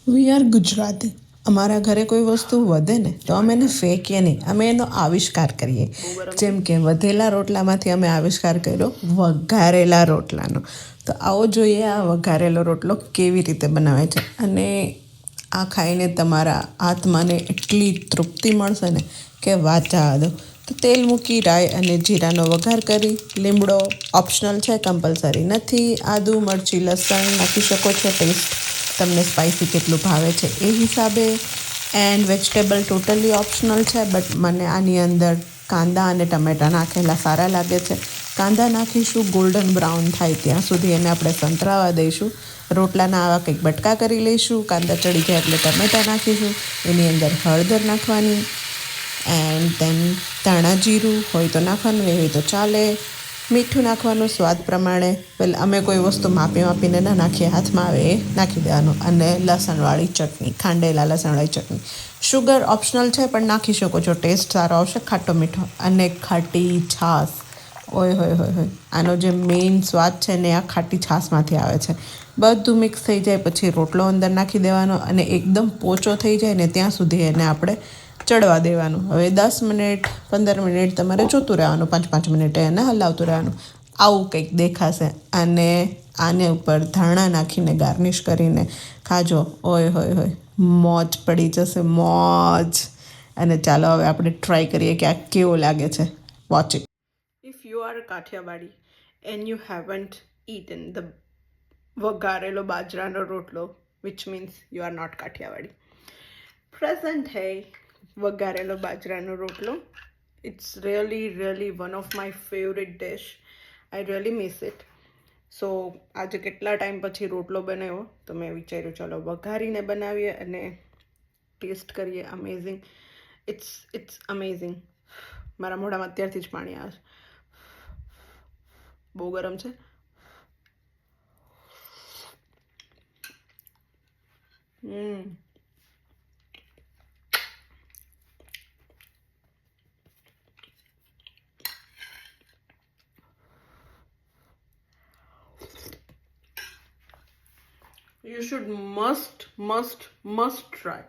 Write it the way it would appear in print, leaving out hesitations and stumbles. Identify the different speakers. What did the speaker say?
Speaker 1: We are Gujarati. અમારા ઘરે કોઈ વસ્તુ વધે ને તો અમે એને ફેંકીએ નહીં, અમે એનો આવિષ્કાર કરીએ. જેમ કે વધેલા રોટલામાંથી અમે આવિષ્કાર કર્યો વઘારેલા રોટલાનો. તો આવો જોઈએ આ વઘારેલો રોટલો કેવી રીતે બનાવે છે. અને આ ખાઈને તમારા આત્માને એટલી તૃપ્તિ મળશે ને કે વાત જવા દો. તો તેલ મૂકી રાઈ અને જીરાનો વઘાર કરી, લીમડો ઓપ્શનલ છે, કમ્પલસરી નથી. આદુ મરચી લસણ નાખી શકો છો, ટેસ્ટ તમને સ્પાઇસી કેટલું ભાવે છે એ હિસાબે. એન્ડ વેજીટેબલ ટોટલી ઓપ્શનલ છે, બટ મને આની અંદર કાંદા અને ટમેટાં નાખેલા સારા લાગે છે. કાંદા નાખીશું, ગોલ્ડન બ્રાઉન થાય ત્યાં સુધી એને આપણે સંતરાવા દઈશું. રોટલાના આવા કંઈક બટકા કરી લઈશું. કાંદા ચડી જાય એટલે ટમેટાં નાખીશું, એની અંદર હળદર નાખવાની. એન્ડ દેન ધાણા જીરું હોય તો નાખવાનું, એ હોય તો ચાલે. મીઠું નાખવાનું સ્વાદ પ્રમાણે. પહેલાં અમે કોઈ વસ્તુ માપીને ના નાખીએ, હાથમાં આવે એ નાખી દેવાનું. અને લસણવાળી ચટણી, ખાંડેલા લસણવાળી ચટણી. શુગર ઓપ્શનલ છે પણ નાખી શકો છો, ટેસ્ટ સારો આવશે, ખાટો મીઠો. અને ખાટી છાશ, ઓય હોય હોય હોય, આનો જે મેઇન સ્વાદ છે ને આ ખાટી છાશમાંથી આવે છે. બધું મિક્સ થઈ જાય પછી રોટલો અંદર નાખી દેવાનો અને એકદમ પોચો થઈ જાય ને ત્યાં સુધી એને આપણે ચડવા દેવાનું. હવે 10 મિનિટ 15 મિનિટ તમારે જોતું રહેવાનું, 5 મિનિટે એને હલાવતું રહેવાનું. આવું કંઈક દેખાશે. અને આને ઉપર ધાણા નાખીને ગાર્નિશ કરીને ખાજો, ઓય હોય હોય, મોજ પડી જશે, મોજ. અને ચાલો હવે આપણે ટ્રાય કરીએ કે આ કેવો લાગે છે. Watch it. If you are Kathiyawadi and you haven't eaten the વઘારેલો બાજરાનો રોટલો, which means you are not Kathiyawadi. Present હૈ વઘારેલો બાજરાનો રોટલો. It's really one of my favorite dish. I really miss it. સો આજે કેટલા ટાઈમ પછી રોટલો બનાવ્યો તો મેં વિચાર્યું ચાલો વઘારીને બનાવીએ અને ટેસ્ટ કરીએ. Amazing, it's amazing. મારા મોઢામાં અત્યારથી જ પાણી આવે છે. બહુ ગરમ છે. You should must try.